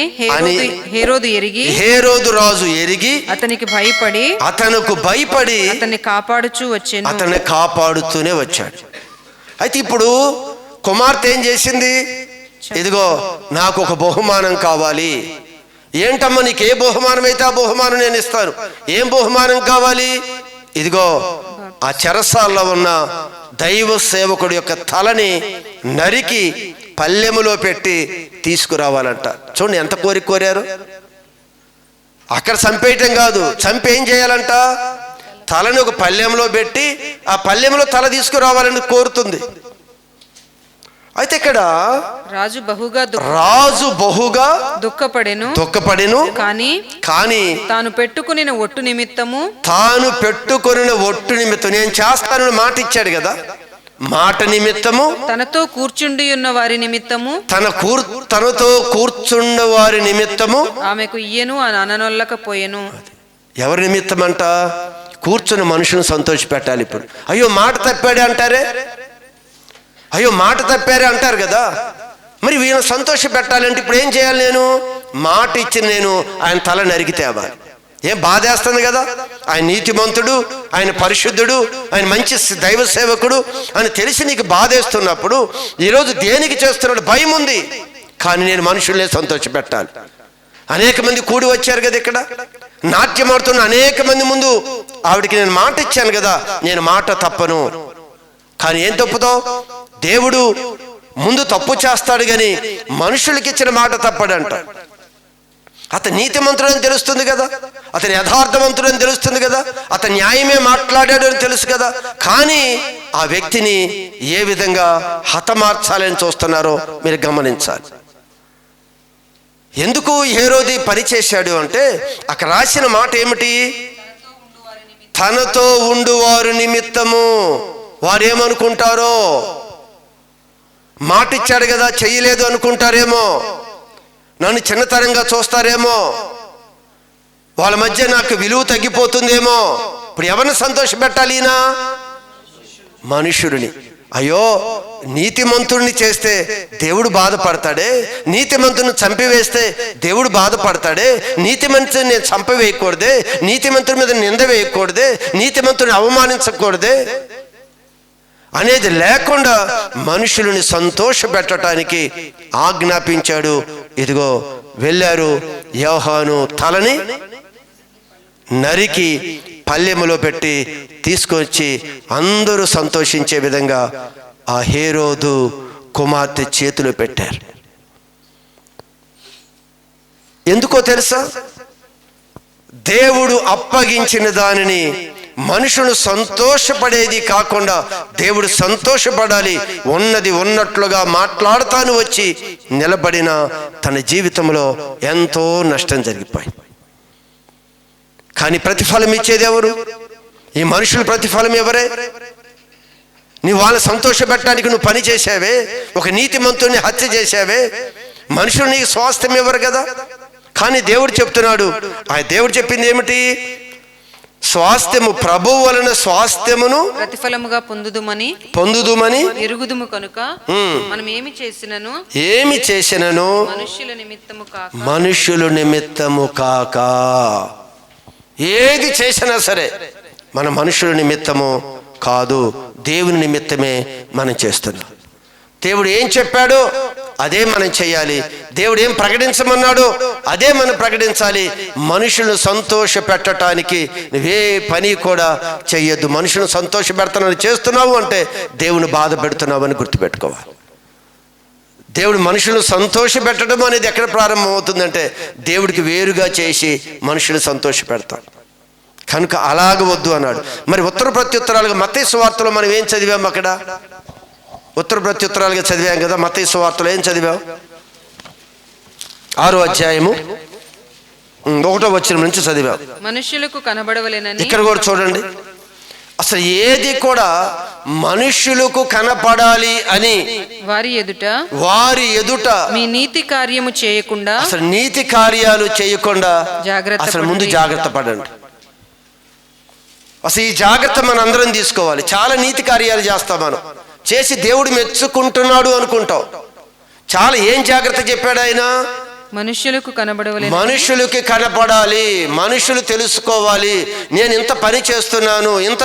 హేరోదు ఎరిగి, హేరోదు రాజు ఎరిగి అతనికి భయపడి, అతనుకు భయపడి అతన్ని కాపాడుచూ వచ్చాను. అతన్ని కాపాడుతూనే వచ్చాడు. అయితే ఇప్పుడు కుమార్తె ఏం చేసింది? ఇదిగో నాకు ఒక బహుమానం కావాలి. ఏంటమ్మా నీకు ఏ బహుమానం అయితే ఆ బహుమానం నేను ఇస్తాను. ఏం బహుమానం కావాలి? ఇదిగో ఆ చెరసాల్లో ఉన్న దైవ సేవకుడి యొక్క తలని నరికి పల్లెములో పెట్టి తీసుకురావాలంట. చూడండి ఎంత కోరిక కోరారు. అక్కడ చంపేయటం కాదు, చంపి ఏం చేయాలంట? తలని ఒక పల్లెంలో పెట్టి ఆ పల్లెంలో తల తీసుకురావాలని కోరుతుంది. అయితే ఇక్కడ రాజు బహుగా దుఃఖపడెను. కానీ తాను పెట్టుకుని ఒట్టు నిమిత్తము, నేను చేస్తానని మాట ఇచ్చాడు కదా, మాట నిమిత్తము, తనతో కూర్చుండి ఉన్న వారి నిమిత్తము, తనతో కూర్చున్న వారి నిమిత్తము ఆమెకు ఇయ్యను అని అననొల్లకపోయెను. ఎవరి నిమిత్తం అంట? కూర్చున్న మనుషులను సంతోష పెట్టాలి. ఇప్పుడు అయ్యో మాట తప్పాడే అంటారే, అయ్యో మాట తప్పారే అంటారు కదా. మరి వీళ్ళని సంతోష పెట్టాలంటే ఇప్పుడు ఏం చేయాలి? నేను మాట ఇచ్చి నేను ఆయన తల నరికితేవా? ఏం బాధేస్తుంది కదా. ఆయన నీతిమంతుడు, ఆయన పరిశుద్ధుడు, ఆయన మంచి దైవ సేవకుడు అని తెలిసి నీకు బాధేస్తున్నప్పుడు ఈరోజు దేనికి చేస్తున్నాడు? భయం ఉంది. కానీ నేను మనుషుల్నే సంతోష పెట్టాలి. అనేక మంది కూడి వచ్చారు కదా ఇక్కడ, నాట్యం ఆడుతున్న అనేక మంది ముందు ఆవిడికి నేను మాట ఇచ్చాను కదా, నేను మాట తప్పను. కానీ ఏం తప్పుతావు? దేవుడు ముందు తప్పు చేస్తాడు కానీ మనుషులకి ఇచ్చిన మాట తప్పడంట. అతను నీతిమంతుడని తెలుస్తుంది కదా, అతను యథార్థవంతుడని తెలుస్తుంది కదా, అతను న్యాయమే మాట్లాడాడు అని తెలుసు కదా. కానీ ఆ వ్యక్తిని ఏ విధంగా హతమార్చాలని చూస్తున్నారో మీరు గమనించాలి. ఎందుకు హేరోది పని చేశాడు అంటే అక్కడ రాసిన మాట ఏమిటి? తనతో ఉండువారు నిమిత్తము. వారేమనుకుంటారో, మాట ఇచ్చాడు కదా చెయ్యలేదు అనుకుంటారేమో, నన్ను చిన్నతరంగా చూస్తారేమో, వాళ్ళ మధ్య నాకు విలువ తగ్గిపోతుందేమో. ఇప్పుడు ఎవరిని సంతోష పెట్టాలి? ఈయన మనుషుడిని. అయ్యో నీతిమంతుడిని చేస్తే దేవుడు బాధపడతాడే, నీతిమంతుని చంపివేస్తే దేవుడు బాధపడతాడే, నీతిమంతుని నేను చంపవేయకూడదే, నీతిమంతుడి మీద నింద వేయకూడదే, నీతిమంతుని అవమానించకూడదే అనేది లేకుండా మనుషులని సంతోష పెట్టడానికి ఆజ్ఞాపించాడు. ఇదిగో వెళ్ళారు, యోహాను తలని నరికి పల్లెములో పెట్టి తీసుకొచ్చి అందరూ సంతోషించే విధంగా ఆ హేరోదు కుమార్తె చేతిలో పెట్టారు. ఎందుకో తెలుసా? దేవుడు అప్పగించిన దానిని మనుషులు సంతోషపడేది కాకుండా దేవుడు సంతోషపడాలి. ఉన్నది ఉన్నట్లుగా మాట్లాడుతాను వచ్చి నిలబడిన తన జీవితంలో ఎంతో నష్టం జరిగిపోయింది. కానీ ప్రతిఫలం ఇచ్చేది ఎవరు? ఈ మనుషుల ప్రతిఫలం ఎవరే? నీ వాళ్ళని సంతోషపెట్టడానికి నువ్వు పని చేసావే, ఒక నీతిమంతుని హత్య చేసావే, మనుషులు నీకు స్వాస్థ్యం ఇవ్వరు కదా. కానీ దేవుడు చెప్తున్నాడు, ఆ దేవుడు చెప్పింది ఏమిటి? స్వాస్థ్యము ప్రభువు వలన స్వాస్థ్యమును ప్రతిఫలముగా పొందుదుమని ఎరుగుదుము కనుక మనం ఏమి చేసినను మనుష్యుల నిమిత్తము కాక ఏది చేసినా సరే మన మనుషుల నిమిత్తము కాదు, దేవుని నిమిత్తమే మనం చేస్తున్నాం. దేవుడు ఏం చెప్పాడో అదే మనం చేయాలి. దేవుడు ఏం ప్రకటించమన్నాడో అదే మనం ప్రకటించాలి. మనుషులను సంతోష పెట్టడానికి నువ్వే పని కూడా చెయ్యొద్దు. మనుషులను సంతోష పెడతానని చేస్తున్నావు అంటే దేవుని బాధ పెడుతున్నావు అని గుర్తుపెట్టుకోవాలి. దేవుడు మనుషులను సంతోష పెట్టడం అనేది ఎక్కడ ప్రారంభమవుతుందంటే దేవుడికి వేరుగా చేసి మనుషులను సంతోష పెడతాం కనుక అలాగ వద్దు అన్నాడు. మరి ఉత్తర ప్రత్యుత్తరాలుగా మత్తయి సువార్తలో మనం ఏం చదివాం? అక్కడ ఉత్తర ప్రత్యుత్తరాలుగా చదివాం కదా. మత్తయి సువార్తలో ఏం చదివాం? 6వ అధ్యాయము 1వ వచనం నుంచి చదివాం. మనుష్యులకు కనబడవలెనని. ఇక్కడ కూడా చూడండి, అసలు ఏది కూడా మనుష్యులకు కనపడాలి అని వారి ఎదుట మీ నీతి కార్యము చేయకుండా, అసలు నీతి కార్యాలు చేయకుండా అసలు ముందు జాగ్రత్త పడండి. అసలు ఈ జాగ్రత్త మనం అందరం తీసుకోవాలి. చాలా నీతి కార్యాలు చేస్తాం, మనం చేసి దేవుడు మెచ్చుకుంటున్నాడు అనుకుంటాం. చాలా ఏం జాగ్రత్త చెప్పాడు ఆయన? మనుషులకి కనపడాలి, మనుషులు తెలుసుకోవాలి, నేను ఇంత పని చేస్తున్నాను, ఇంత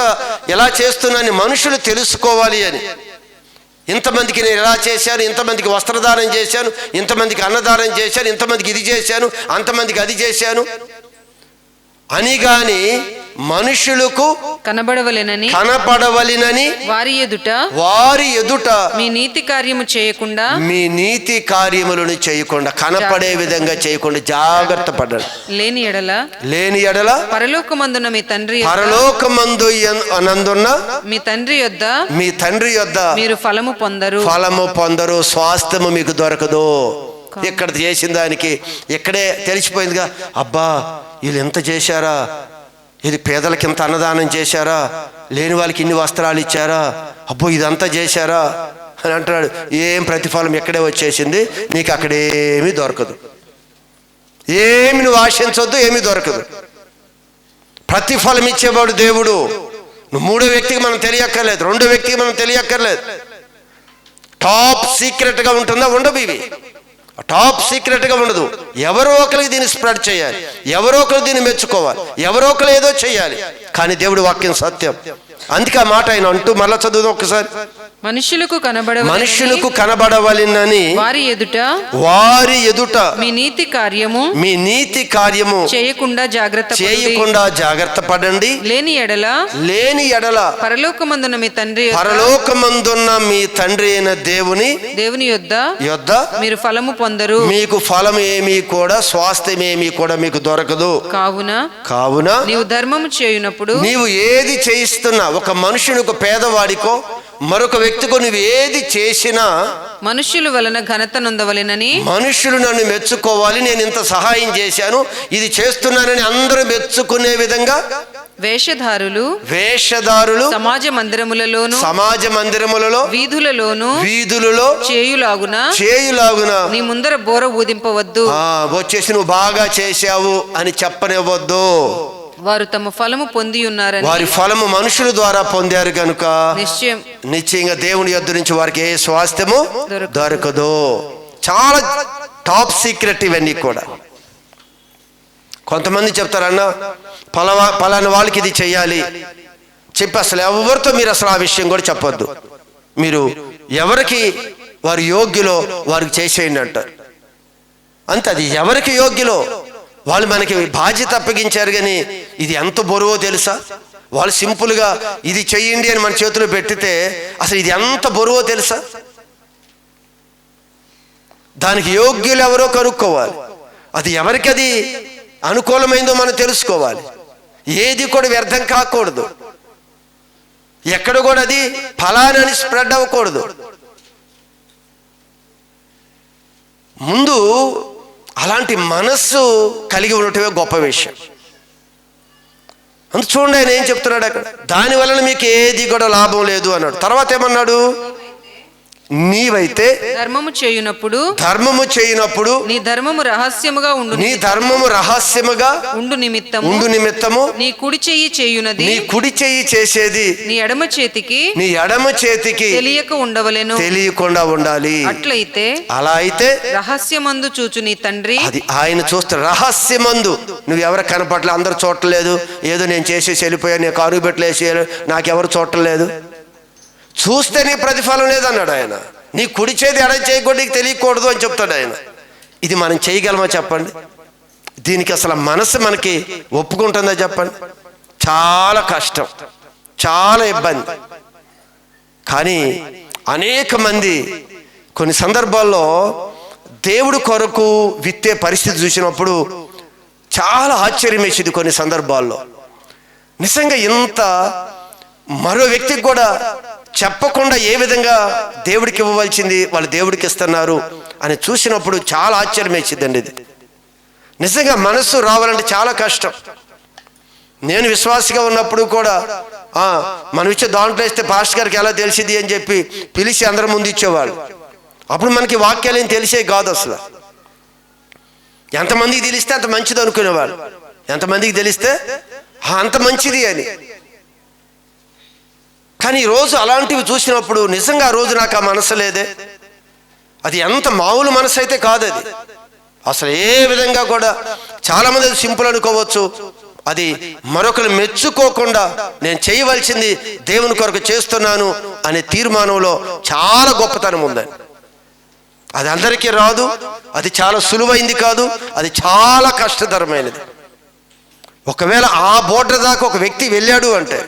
ఎలా చేస్తున్నాను మనుషులు తెలుసుకోవాలి అని. ఇంతమందికి నేను ఎలా చేశాను, ఇంతమందికి వస్త్రదానం చేశాను, ఇంతమందికి అన్నదానం చేశాను, ఇంతమందికి ఇది చేశాను, అంతమందికి అది చేశాను అని. గాని మనుషులకు కనపడవలెనని వారి ఎదుట మీ నీతి కార్యములను చేయకుండా, కనపడే విధంగా చేయకుండా జాగ్రత్త పడండి. లేని ఎడల పరలోకమందున్న మీ తండ్రి యొద్ద మీరు ఫలము పొందరు, స్వాస్థ్యము మీకు దొరకదు. ఇక్కడ చేసిన దానికి ఇక్కడే తెలిసిపోయిందిగా, అబ్బా వీళ్ళు ఎంత చేశారా, ఇది పేదలకి ఇంత అన్నదానం చేశారా, లేని వాళ్ళకి ఇన్ని వస్త్రాలు ఇచ్చారా, అబ్బో ఇదంతా చేశారా అని అంటున్నాడు. ఏం ప్రతిఫలం ఎక్కడే వచ్చేసింది, నీకు అక్కడేమీ దొరకదు. ఏమి నువ్వు ఆశించొద్దు, ఏమీ దొరకదు. ప్రతిఫలం ఇచ్చేవాడు దేవుడు. నువ్వు 3వ వ్యక్తికి మనం తెలియక్కర్లేదు, 2వ వ్యక్తికి మనం తెలియక్కర్లేదు. టాప్ సీక్రెట్గా ఉంటుందా? ఉండవు. ఇవి టాప్ సీక్రెట్గా ఉండదు. ఎవరో ఒకరికి దీన్ని స్ప్రెడ్ చేయాలి, ఎవరో ఒకరు దీన్ని మెచ్చుకోవాలి, ఎవరో ఒకరు ఏదో చేయాలి. కానీ దేవుడి వాక్యం సత్యం. అందుకే ఆ మాట ఆయన అంటూ మళ్ళా చదువుదాం ఒకసారి. మనుషులకు కనబడవలెనని వారి ఎదుట మీ నీతి కార్యము చేయకుండా జాగ్రత్త పడండి. లేని ఎడల పరలోకమందున్న మీ తండ్రి అయిన దేవుని యొద్ద మీరు ఫలము పొందరు, మీకు ఫలం ఏమీ కూడా, స్వాస్థ్యం ఏమీ కూడా మీకు దొరకదు. కావున నీవు ధర్మము చేయునప్పుడు, నీవు ఏది చేయిస్తున్నా, ఒక మనుషుని, ఒక పేదవాడికో మరొక వ్యక్తికో నువ్వు ఏది చేసినా మనుష్యుల వలన ఘనత నొందవలెనని, మనుషులు నన్ను మెచ్చుకోవాలి, నేను ఇంత సహాయం చేశాను, ఇది చేస్తున్నానని అందరూ మెచ్చుకునే విధంగా వేషధారులు సమాజ మందిరములలో వీధులలో చేయులాగున నీ ముందర బోర ఊదింపవద్దు, వచ్చేసి నువ్వు బాగా చేశావు అని చెప్పనివ్వద్దు. వారు తమ ఫలము పొంది ఉన్నారని, వారి ఫలము మనుషుల ద్వారా పొందారు కనుక నిశ్చయంగా దేవుని యొద్ద నుంచి వారికి ఏ స్వాస్థ్యము దొరకదు. చాలా టాప్ సీక్రెట్ ఇవన్నీ కూడా. కొంతమంది చెప్తారన్న పలానా వాళ్ళకి ఇది చెయ్యాలి చెప్పి అసలు ఎవరితో మీరు అసలు ఆ విషయం కూడా చెప్పొద్దు. మీరు ఎవరికి వారు యోగ్యులో వారికి చేసేయండి అంటారు. అంతే, అది ఎవరికి యోగ్యులో వాళ్ళు మనకి బాధ్యత అప్పగించారు. కానీ ఇది ఎంత బరువో తెలుసా? వాళ్ళు సింపుల్గా ఇది చెయ్యండి అని మన చేతిలో పెట్టితే అసలు ఇది ఎంత బరువో తెలుసా? దానికి యోగ్యులు ఎవరో కనుక్కోవాలి. అది ఎవరికి అది అనుకూలమైందో మనం తెలుసుకోవాలి. ఏది కూడా వ్యర్థం కాకూడదు, ఎక్కడ కూడా అది ఫలానని స్ప్రెడ్ అవ్వకూడదు. ముందు అలాంటి మనస్సు కలిగి ఉండటమే గొప్ప విషయం. అందు చూడండి ఆయన ఏం చెప్తున్నాడు అక్కడ, దాని వలన మీకు ఏది కూడా లాభం లేదు అన్నాడు. తర్వాత ఏమన్నాడు, నీవైతే ధర్మము చేయునప్పుడు నీ ధర్మము రహస్యముగా ఉండు నిమిత్తము నీ కుడి చెయ్యి చేసేది నీ ఎడమ చేతికి తెలియకుండా ఉండాలి. అలా అయితే రహస్యమందు చూచు నీ తండ్రి, అది ఆయన చూస్తాడు. రహస్యమందు నువ్వు ఎవరు కనపడలే, అందరు చూడలేదు, ఏదో నేను చేసేసి వెళ్ళిపోయా, నేను కారు పెట్టలేసి నాకెవరు చూడలేదు, చూస్తే నీ ప్రతిఫలం లేదన్నాడు ఆయన. నీ కుడి చేతి ఎడ చేయకూడదు, నీకు తెలియకూడదు అని చెప్తాడు ఆయన. ఇది మనం చేయగలమా చెప్పండి? దీనికి అసలు మనసు మనకి ఒప్పుకుంటుందా చెప్పండి? చాలా కష్టం, చాలా ఇబ్బంది. కానీ అనేక మంది కొన్ని సందర్భాల్లో దేవుడు కొరకు విత్తే పరిస్థితి చూసినప్పుడు చాలా ఆశ్చర్యం వేసింది. కొన్ని సందర్భాల్లో నిజంగా ఇంత మరో వ్యక్తికి కూడా చెప్పకుండా ఏ విధంగా దేవుడికి ఇవ్వవలసింది వాళ్ళు దేవుడికి ఇస్తున్నారు అని చూసినప్పుడు చాలా ఆశ్చర్యం వేసిందండి. ఇది నిజంగా మనస్సు రావాలంటే చాలా కష్టం. నేను విశ్వాసిగా ఉన్నప్పుడు కూడా మనం ఇచ్చే దాంట్లో ఇస్తే పాస్టర్ గారికి ఎలా తెలిసింది అని చెప్పి పిలిచి అందరి ముందు ఇచ్చేవాళ్ళు. అప్పుడు మనకి వాక్యాలు ఏం తెలిసే కాదు అసలు. ఎంతమందికి తెలిస్తే అంత మంచిది అనుకునేవాళ్ళు, ఎంతమందికి తెలిస్తే అంత మంచిది అని. కానీ ఈరోజు అలాంటివి చూసినప్పుడు నిజంగా ఆ రోజు నాకు ఆ మనసు లేదే. అది ఎంత మామూలు మనసు అయితే కాదు, అది అసలు ఏ విధంగా కూడా. చాలామంది అది సింపుల్ అనుకోవచ్చు, అది మరొకరు మెచ్చుకోకుండా నేను చేయవలసింది దేవుని కొరకు చేస్తున్నాను అనే తీర్మానంలో చాలా గొప్పతనం ఉందని. అది అందరికీ రాదు, అది చాలా సులువైంది కాదు, అది చాలా కష్టతరమైనది. ఒకవేళ ఆ బోర్డర్ దాకా ఒక వ్యక్తి వెళ్ళాడు అంటే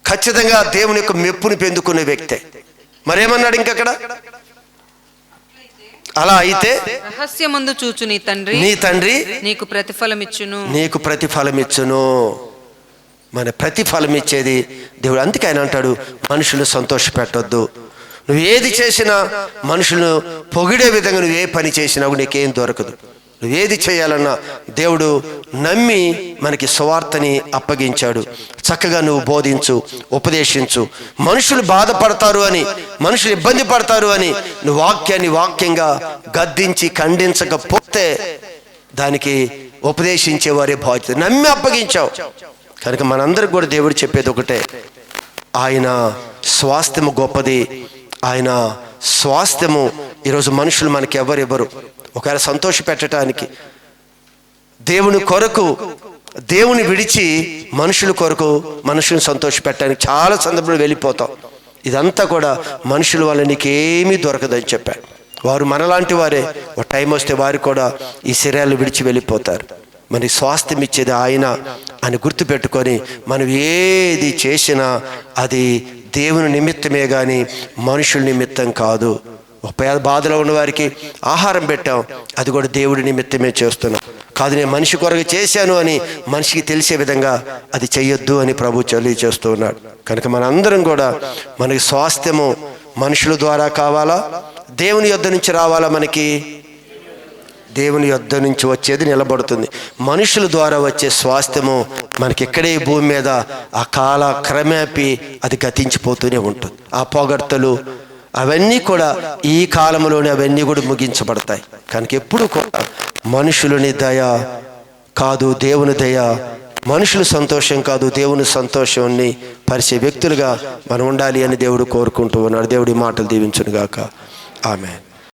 ఖచ్చితంగా దేవుని యొక్క మెప్పుని పొందుకునే వ్యక్తే. మరేమన్నాడు ఇంకక్కడ, అలా అయితే రహస్యమందు చూచు నీ తండ్రి నీకు ప్రతిఫలమిచ్చును. మన ప్రతిఫలం ఇచ్చేది దేవుడు. అందుకే ఆయన అంటాడు, మనుషులు సంతోష పెట్టొద్దు. నువ్వు ఏది చేసినా మనుషులను పొగిడే విధంగా నువ్వు ఏ పని చేసినా నీకేం దొరకదు. నువ్వేది చేయాలన్నా దేవుడు నమ్మి మనకి సువార్తని అప్పగించాడు. చక్కగా నువ్వు బోధించు, ఉపదేశించు. మనుషులు బాధపడతారు అని, మనుషులు ఇబ్బంది పడతారు అని నువ్వు వాక్యంగా గద్దించి ఖండించకపోతే దానికి ఉపదేశించేవారే బాధ్యత. నమ్మి అప్పగించావు కనుక మనందరికి కూడా దేవుడు చెప్పేది ఒకటే, ఆయన స్వాస్థ్యము గొప్పది. ఆయన స్వాస్థ్యము ఈరోజు మనుషులు మనకి ఎవరు ఒకవేళ సంతోష పెట్టడానికి, దేవుని కొరకు దేవుని విడిచి మనుషుల కొరకు మనుషుని సంతోష పెట్టడానికి చాలా సందర్భంలో వెళ్ళిపోతాం. ఇదంతా కూడా మనుషుల వల్ల నీకేమీ దొరకదని చెప్పాడు. వారు మనలాంటి వారే, ఒక టైం వస్తే వారు కూడా ఈ శరీరాలు విడిచి వెళ్ళిపోతారు. మనకి స్వాస్థ్యం ఇచ్చేది ఆయన అని గుర్తుపెట్టుకొని మనం ఏది చేసినా అది దేవుని నిమిత్తమే కానీ మనుషుల నిమిత్తం కాదు. ఒక పేద బాధలో ఉన్న వారికి ఆహారం పెట్టాం, అది కూడా దేవుడి నిమిత్తమే చేస్తున్నాం కాదు. నేను మనిషి కొరకు చేశాను అని మనిషికి తెలిసే విధంగా అది చెయ్యొద్దు అని ప్రభు తెలియజేస్తూ ఉన్నాడు. కనుక మనందరం కూడా మనకి స్వాస్థ్యము మనుషుల ద్వారా కావాలా, దేవుని యొద్ద నుంచి రావాలా? మనకి దేవుని యొద్ద నుంచి వచ్చేది నిలబడుతుంది. మనుషుల ద్వారా వచ్చే స్వాస్థ్యము మనకి ఇక్కడే భూమి మీద ఆ కాల క్రమేపీ అది గతించిపోతూనే ఉంటుంది. ఆ పొగడ్తలు అవన్నీ కూడా ఈ కాలంలోనే అవన్నీ కూడా ముగించబడతాయి. కనుక ఎప్పుడు కూడా మనుషులని దయ కాదు దేవుని దయ, మనుషుల సంతోషం కాదు దేవుని సంతోషాన్ని పరిచే వ్యక్తులుగా మనం ఉండాలి అని దేవుడు కోరుకుంటూ ఉన్నాడు. దేవుడి మాటలు దీవించును గాక. ఆమేన్.